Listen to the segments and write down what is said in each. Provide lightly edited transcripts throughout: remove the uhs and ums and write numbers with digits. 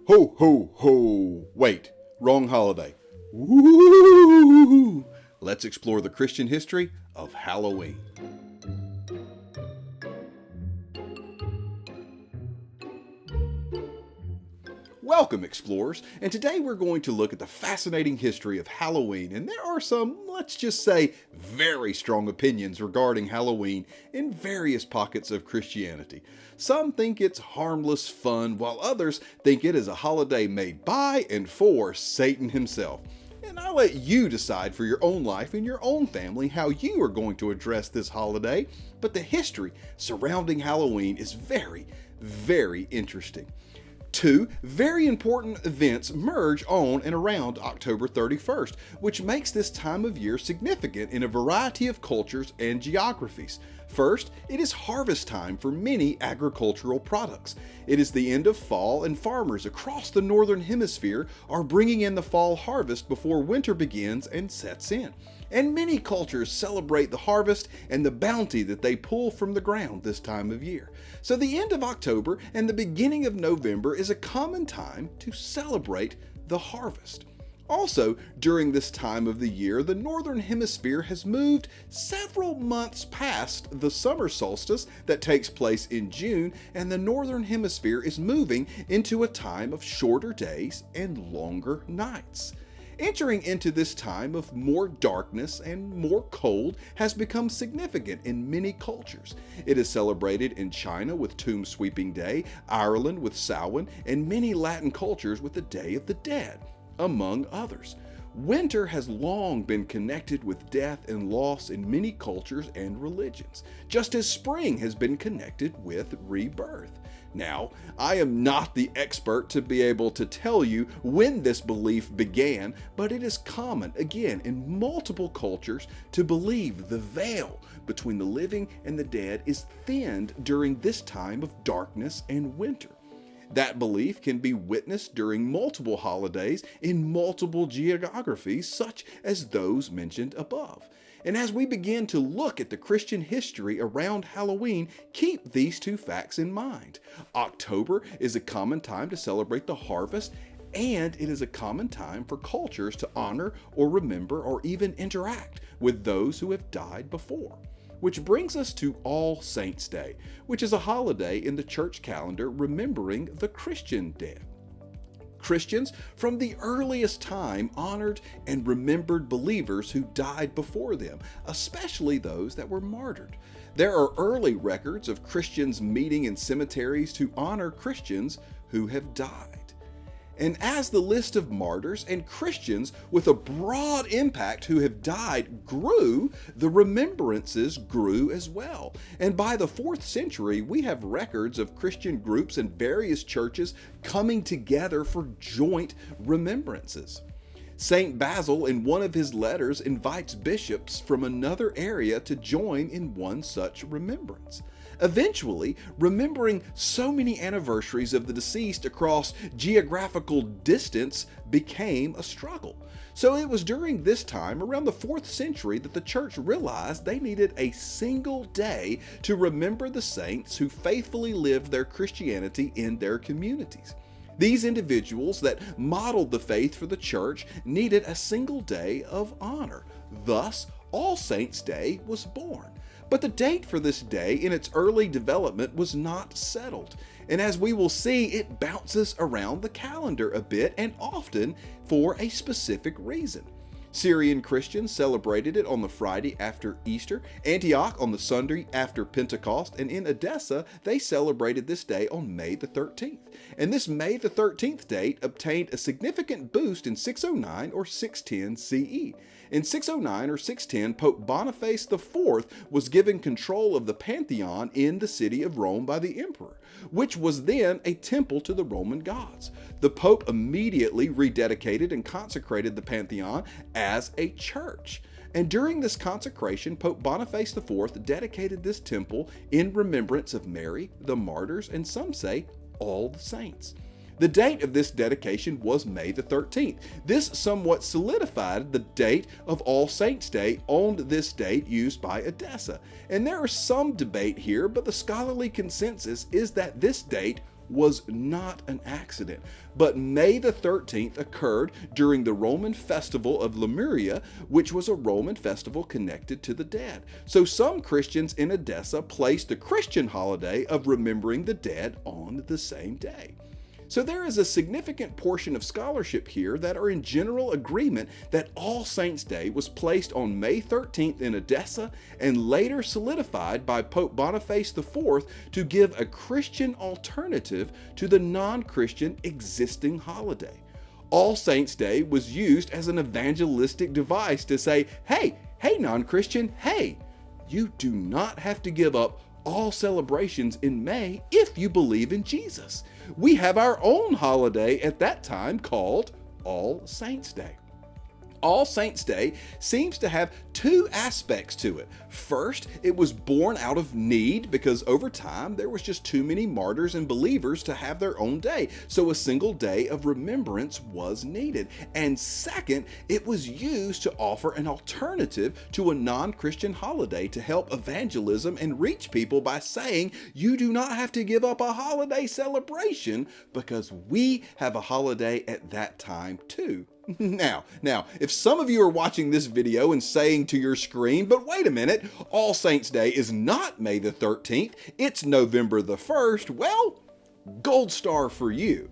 Ho, ho, ho. Wait, wrong holiday. Woo! Let's explore the Christian history of Halloween. Welcome, explorers, and today we're going to look at the fascinating history of Halloween, and there are some, let's just say, very strong opinions regarding Halloween in various pockets of Christianity. Some think it's harmless fun, while others think it is a holiday made by and for Satan himself. And I'll let you decide for your own life and your own family how you are going to address this holiday, but the history surrounding Halloween is very, very interesting. Two very important events merge on and around October 31st, which makes this time of year significant in a variety of cultures and geographies. First, it is harvest time for many agricultural products. It is the end of fall, and farmers across the northern hemisphere are bringing in the fall harvest before winter begins and sets in. And many cultures celebrate the harvest and the bounty that they pull from the ground this time of year. So the end of October and the beginning of November is a common time to celebrate the harvest. Also, during this time of the year, the northern hemisphere has moved several months past the summer solstice that takes place in June, and the northern hemisphere is moving into a time of shorter days and longer nights. Entering into this time of more darkness and more cold has become significant in many cultures. It is celebrated in China with Tomb Sweeping Day, Ireland with Samhain, and many Latin cultures with the Day of the Dead, among others. Winter has long been connected with death and loss in many cultures and religions, just as spring has been connected with rebirth. Now, I am not the expert to be able to tell you when this belief began, but it is common, again, in multiple cultures to believe the veil between the living and the dead is thinned during this time of darkness and winter. That belief can be witnessed during multiple holidays in multiple geographies, such as those mentioned above. And as we begin to look at the Christian history around Halloween, keep these two facts in mind. October is a common time to celebrate the harvest, and it is a common time for cultures to honor or remember or even interact with those who have died before. Which brings us to All Saints' Day, which is a holiday in the church calendar remembering the Christian dead. Christians from the earliest time honored and remembered believers who died before them, especially those that were martyred. There are early records of Christians meeting in cemeteries to honor Christians who have died. And as the list of martyrs and Christians with a broad impact who have died grew, the remembrances grew as well. And by the 4th century, we have records of Christian groups and various churches coming together for joint remembrances. St. Basil, in one of his letters, invites bishops from another area to join in one such remembrance. Eventually, remembering so many anniversaries of the deceased across geographical distance became a struggle. So it was during this time, around the 4th century, that the church realized they needed a single day to remember the saints who faithfully lived their Christianity in their communities. These individuals that modeled the faith for the church needed a single day of honor. Thus, All Saints' Day was born. But the date for this day in its early development was not settled, and as we will see, it bounces around the calendar a bit and often for a specific reason. Syrian Christians celebrated it on the Friday after Easter, Antioch on the Sunday after Pentecost, and in Edessa they celebrated this day on May the 13th. And this May the 13th date obtained a significant boost in 609 or 610 CE. In 609 or 610, Pope Boniface IV was given control of the Pantheon in the city of Rome by the emperor, which was then a temple to the Roman gods. The Pope immediately rededicated and consecrated the Pantheon as a church. And during this consecration, Pope Boniface IV dedicated this temple in remembrance of Mary, the martyrs, and some say all the saints. The date of this dedication was May the 13th. This somewhat solidified the date of All Saints' Day on this date used by Edessa. And there is some debate here, but the scholarly consensus is that this date was not an accident, but May the 13th occurred during the Roman festival of Lemuria, which was a Roman festival connected to the dead. So some Christians in Edessa placed the Christian holiday of remembering the dead on the same day. So there is a significant portion of scholarship here that are in general agreement that All Saints' Day was placed on May 13th in Edessa and later solidified by Pope Boniface IV to give a Christian alternative to the non-Christian existing holiday. All Saints' Day was used as an evangelistic device to say, hey non-Christian, hey, you do not have to give up all celebrations in May if you believe in Jesus. We have our own holiday at that time called All Saints' Day. All Saints' Day seems to have two aspects to it. First, it was born out of need because over time there was just too many martyrs and believers to have their own day, so a single day of remembrance was needed. And second, it was used to offer an alternative to a non-Christian holiday to help evangelism and reach people by saying, you do not have to give up a holiday celebration because we have a holiday at that time too. Now, if some of you are watching this video and saying to your screen, but wait a minute, All Saints' Day is not May the 13th, it's November the 1st, well, gold star for you.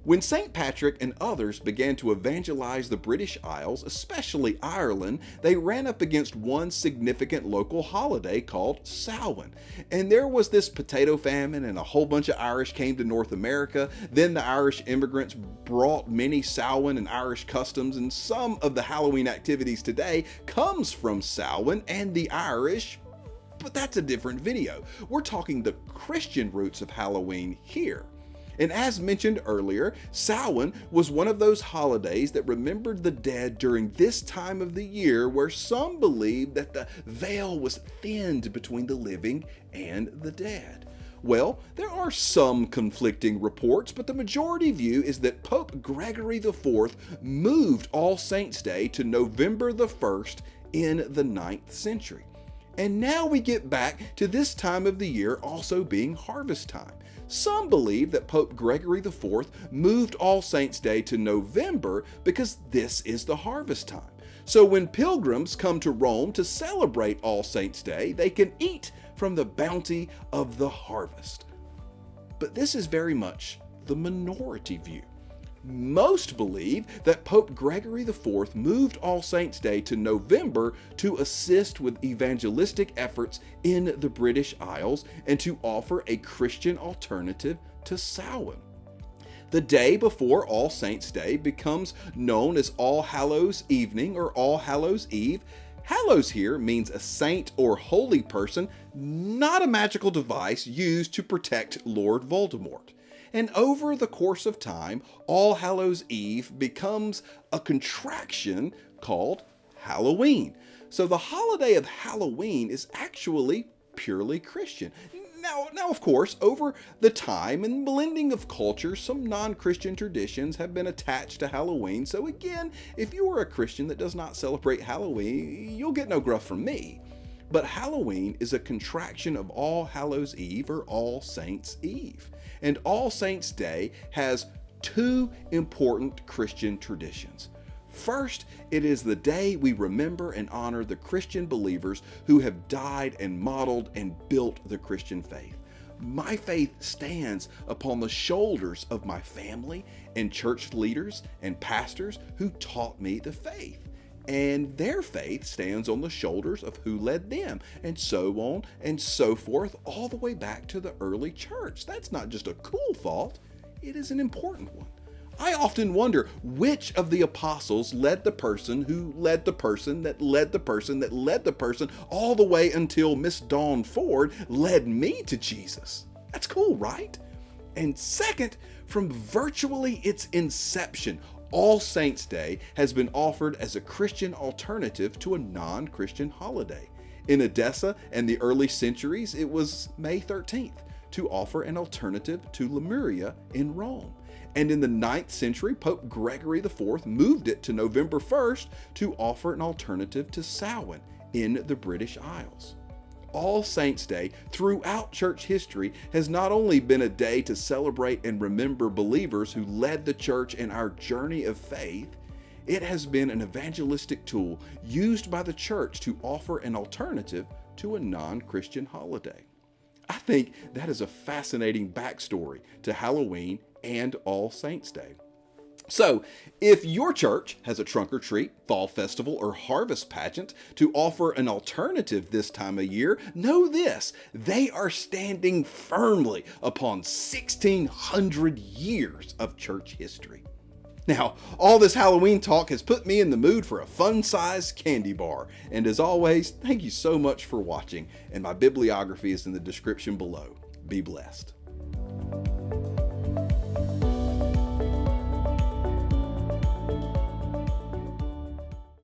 When St. Patrick and others began to evangelize the British Isles, especially Ireland, they ran up against one significant local holiday called Samhain. And there was this potato famine and a whole bunch of Irish came to North America. Then the Irish immigrants brought many Samhain and Irish customs, and some of the Halloween activities today comes from Samhain and the Irish, but that's a different video. We're talking the Christian roots of Halloween here. And as mentioned earlier, Samhain was one of those holidays that remembered the dead during this time of the year where some believed that the veil was thinned between the living and the dead. Well, there are some conflicting reports, but the majority view is that Pope Gregory IV moved All Saints' Day to November the 1st in the 9th century. And now we get back to this time of the year also being harvest time. Some believe that Pope Gregory IV moved All Saints' Day to November because this is the harvest time. So when pilgrims come to Rome to celebrate All Saints' Day, they can eat from the bounty of the harvest. But this is very much the minority view. Most believe that Pope Gregory IV moved All Saints' Day to November to assist with evangelistic efforts in the British Isles and to offer a Christian alternative to Samhain. The day before All Saints' Day becomes known as All Hallows Evening or All Hallows Eve. Hallows here means a saint or holy person, not a magical device used to protect Lord Voldemort. And over the course of time, All Hallows Eve becomes a contraction called Halloween. So the holiday of Halloween is actually purely Christian. Now, of course, over the time and blending of cultures, some non-Christian traditions have been attached to Halloween. So again, if you are a Christian that does not celebrate Halloween, you'll get no gruff from me. But Halloween is a contraction of All Hallows Eve or All Saints' Eve. And All Saints' Day has two important Christian traditions. First, it is the day we remember and honor the Christian believers who have died and modeled and built the Christian faith. My faith stands upon the shoulders of my family and church leaders and pastors who taught me the faith. And their faith stands on the shoulders of who led them, and so on and so forth, all the way back to the early church. That's not just a cool thought, it is an important one. I often wonder which of the apostles led the person who led the person that led the person that led the person all the way until Miss Dawn Ford led me to Jesus. That's cool, right? And second, from virtually its inception, All Saints' Day has been offered as a Christian alternative to a non-Christian holiday. In Edessa and the early centuries, it was May 13th to offer an alternative to Lemuria in Rome. And in the 9th century, Pope Gregory IV moved it to November 1st to offer an alternative to Samhain in the British Isles. All Saints' Day throughout church history has not only been a day to celebrate and remember believers who led the church in our journey of faith, it has been an evangelistic tool used by the church to offer an alternative to a non-Christian holiday. I think that is a fascinating backstory to Halloween and All Saints' Day. So, if your church has a trunk or treat, fall festival, or harvest pageant to offer an alternative this time of year, know this: they are standing firmly upon 1,600 years of church history. Now, all this Halloween talk has put me in the mood for a fun-sized candy bar. And as always, thank you so much for watching, and my bibliography is in the description below. Be blessed.